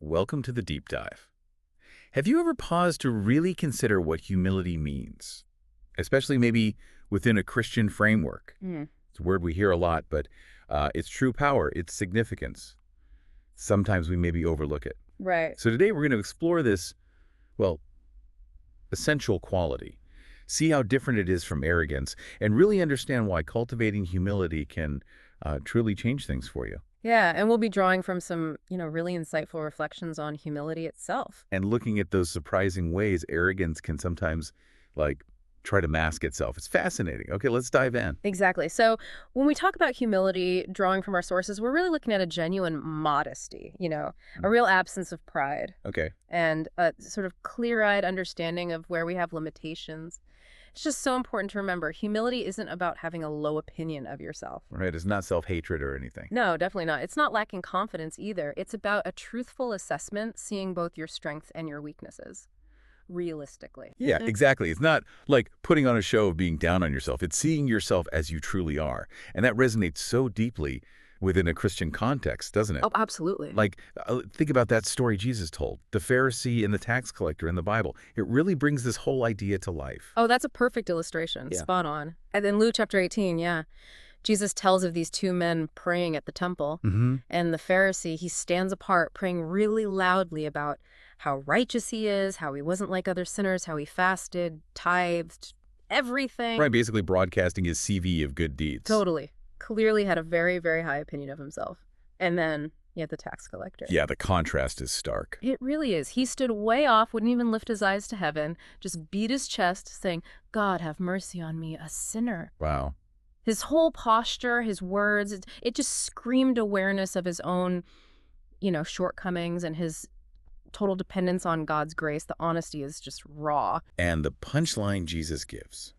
welcome to the deep dive. Have you ever paused to really consider what humility means? Especially maybe within a Christian framework. Mm, It's a word we hear a lot, but its true power, its significance, sometimes we maybe overlook it. right. So today we're going to explore this, well, essential quality, see how different it is from arrogance, and really understand why cultivating humility can truly change things for you. Yeah, and we'll be drawing from some, really insightful reflections on humility itself. And looking at those surprising ways arrogance can sometimes, like, try to mask itself. It's fascinating. Okay, let's dive in. Exactly. So when we talk about humility, drawing from our sources, we're really looking at a genuine modesty, a real absence of pride Okay. and a sort of clear-eyed understanding of where we have limitations. It's just so important to remember humility isn't about having a low opinion of yourself. Right, it's not self-hatred or anything. No, definitely not. It's not lacking confidence either. It's about a truthful assessment, seeing both your strengths and your weaknesses realistically. Yeah, exactly. It's not like putting on a show of being down on yourself. It's seeing yourself as you truly are. And that resonates so deeply within a Christian context, doesn't it? Oh, absolutely. Like, think about that story Jesus told, the Pharisee and the tax collector in the Bible. It really brings this whole idea to life. Oh, that's a perfect illustration. Yeah. Spot on. And then Luke chapter 18, yeah. Jesus tells of these two men praying at the temple, Mm-hmm. and the Pharisee, he stands apart praying really loudly about how righteous he is, how he wasn't like other sinners, how he fasted, tithed, everything. Right, basically broadcasting his CV of good deeds. Totally. Clearly had a very, very high opinion of himself. And then, the tax collector. Yeah, the contrast is stark. It really is. He stood way off, wouldn't even lift his eyes to heaven, just beat his chest, saying, God, have mercy on me, a sinner. Wow. His whole posture, his words, it just screamed awareness of his own, shortcomings and his total dependence on God's grace. The honesty is just raw. And the punchline Jesus gives,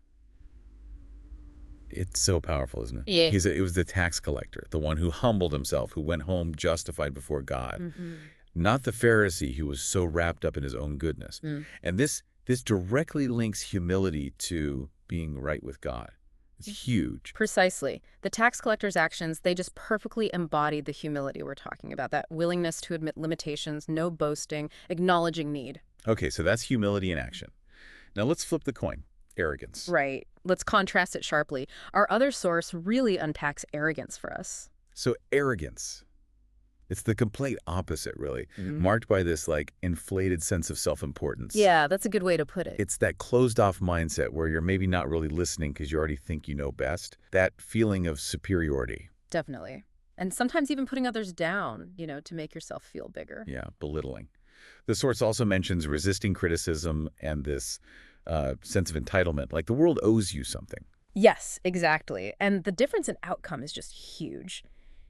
it's so powerful, isn't it? Yeah. It was the tax collector, the one who humbled himself, who went home justified before God. Mm-hmm. Not the Pharisee who was so wrapped up in his own goodness. Mm. And this directly links humility to being right with God. It's huge. Precisely. The tax collector's actions, they just perfectly embodied the humility we're talking about, that willingness to admit limitations, no boasting, acknowledging need. Okay, so that's humility in action. Now let's flip the coin. Arrogance. Right. Let's contrast it sharply. Our other source really unpacks arrogance for us. So arrogance, it's the complete opposite, really, Mhm. marked by this, like, inflated sense of self-importance. Yeah, that's a good way to put it. It's that closed-off mindset where you're maybe not really listening because you already think you know best. That feeling of superiority. Definitely. And sometimes even putting others down, to make yourself feel bigger. Yeah, belittling. The source also mentions resisting criticism and this sense of entitlement, like the world owes you something. Yes, exactly. And the difference in outcome is just huge.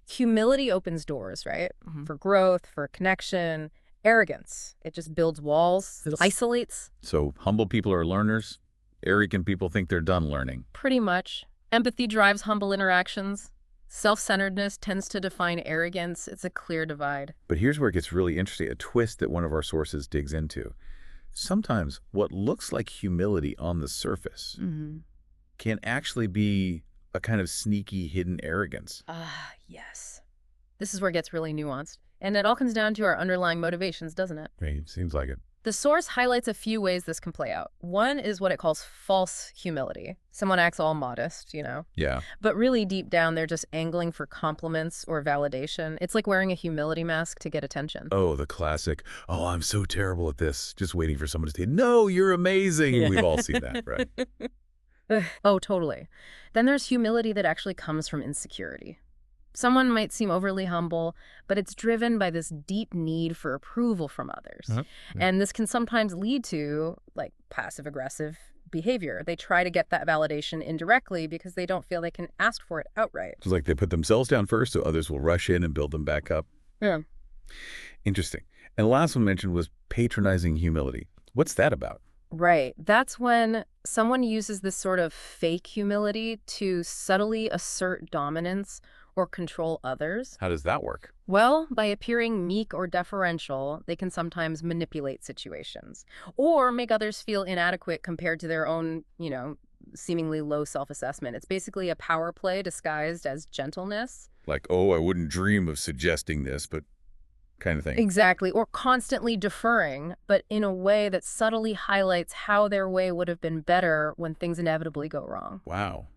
Humility opens doors, right? Mhm. For growth, for connection. Arrogance, it just builds walls, Yes. isolates, So humble people are learners. Arrogant people think they're done learning. pretty much. Empathy drives humble interactions. Self-centeredness tends to define arrogance. It's a clear divide. But here's where it gets really interesting, a twist that one of our sources digs into. Sometimes what looks like humility on the surface Mm-hmm. can actually be a kind of sneaky hidden arrogance. Ah, yes. This is where it gets really nuanced. And it all comes down to our underlying motivations, doesn't it? Right, seems like it. The source highlights a few ways this can play out. One is what it calls false humility. Someone acts all modest, Yeah. but really deep down, they're just angling for compliments or validation. It's like wearing a humility mask to get attention. Oh, the classic, oh, I'm so terrible at this, just waiting for someone to say, no, you're amazing. We've all seen that, right? Oh, totally. Then there's humility that actually comes from insecurity. Someone might seem overly humble, but it's driven by this deep need for approval from others. Uh-huh. Yeah. And this can sometimes lead to, like, passive-aggressive behavior. They try to get that validation indirectly because they don't feel they can ask for it outright. It's like they put themselves down first so others will rush in and build them back up. Yeah. Interesting. And the last one mentioned was patronizing humility. What's that about? Right. That's when someone uses this sort of fake humility to subtly assert dominance or control others. How does that work? Well, by appearing meek or deferential, they can sometimes manipulate situations or make others feel inadequate compared to their own, seemingly low self-assessment. It's basically a power play disguised as gentleness. Like, oh, I wouldn't dream of suggesting this, but kind of thing. Exactly. Or constantly deferring, but in a way that subtly highlights how their way would have been better when things inevitably go wrong. Wow.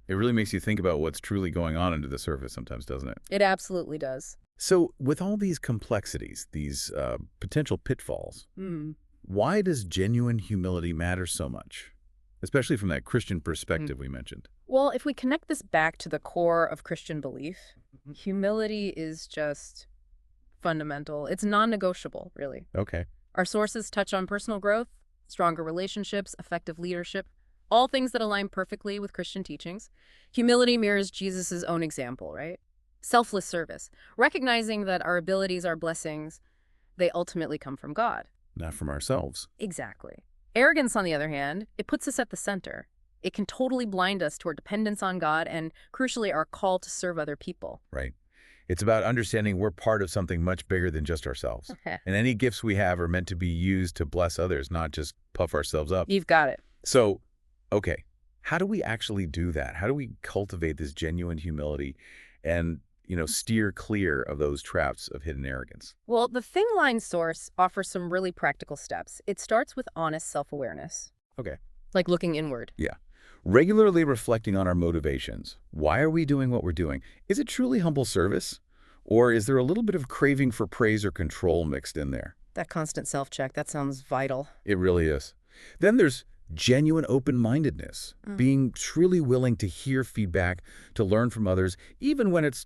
It really makes you think about what's truly going on under the surface sometimes, doesn't it? It absolutely does. So with all these complexities, these potential pitfalls, Mm. why does genuine humility matter so much? Especially from that Christian perspective we mentioned. Well, if we connect this back to the core of Christian belief, humility is just fundamental. It's non-negotiable, really. Okay. Our sources touch on personal growth, stronger relationships, effective leadership, all things that align perfectly with Christian teachings. Humility mirrors Jesus' own example, right? Selfless service, recognizing that our abilities are blessings, they ultimately come from God. Not from ourselves. Exactly. Arrogance, on the other hand, it puts us at the center. It can totally blind us to our dependence on God and, crucially, our call to serve other people. Right. It's about understanding we're part of something much bigger than just ourselves. And any gifts we have are meant to be used to bless others, not just puff ourselves up. You've got it. So, okay, how do we actually do that? How do we cultivate this genuine humility and, steer clear of those traps of hidden arrogance? Well, the Thing Line source offers some really practical steps. It starts with honest self-awareness, Okay. like looking inward. Yeah. Regularly reflecting on our motivations. Why are we doing what we're doing? Is it truly humble service? Or is there a little bit of craving for praise or control mixed in there? That constant self-check, that sounds vital. It really is. Then there's genuine open-mindedness, being truly willing to hear feedback, to learn from others, even when it's,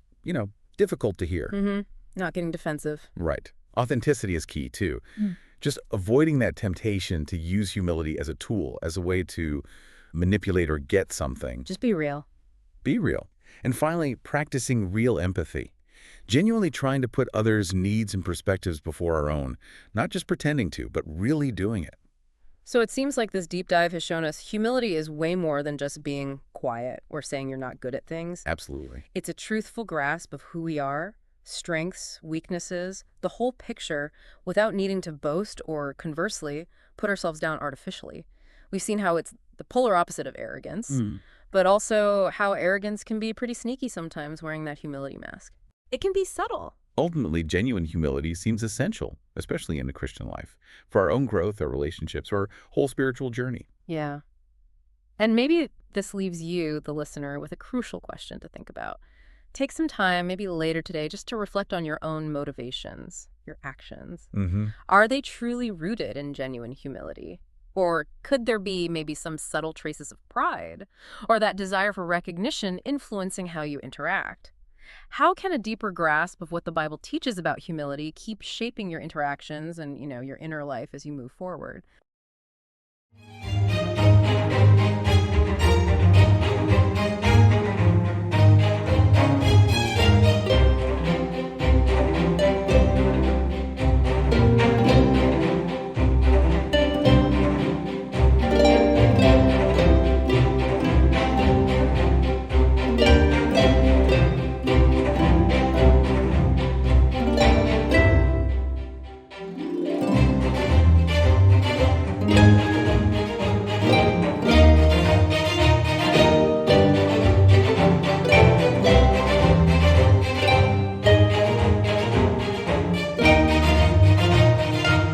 difficult to hear. Not getting defensive. Right. Authenticity is key, too. Just avoiding that temptation to use humility as a tool, as a way to manipulate or get something. Just be real. Be real. And finally, practicing real empathy. Genuinely trying to put others' needs and perspectives before our own. Not just pretending to, but really doing it. So it seems like this deep dive has shown us humility is way more than just being quiet or saying you're not good at things. Absolutely. It's a truthful grasp of who we are, strengths, weaknesses, the whole picture, without needing to boast or, conversely, put ourselves down artificially. We've seen how it's the polar opposite of arrogance, but also how arrogance can be pretty sneaky sometimes wearing that humility mask. It can be subtle. Ultimately, genuine humility seems essential, especially in a Christian life, for our own growth, our relationships, our whole spiritual journey. Yeah. And maybe this leaves you, the listener, with a crucial question to think about. Take some time, maybe later today, just to reflect on your own motivations, your actions. Are they truly rooted in genuine humility? Or could there be maybe some subtle traces of pride or that desire for recognition influencing how you interact? How can a deeper grasp of what the Bible teaches about humility keep shaping your interactions and, your inner life as you move forward?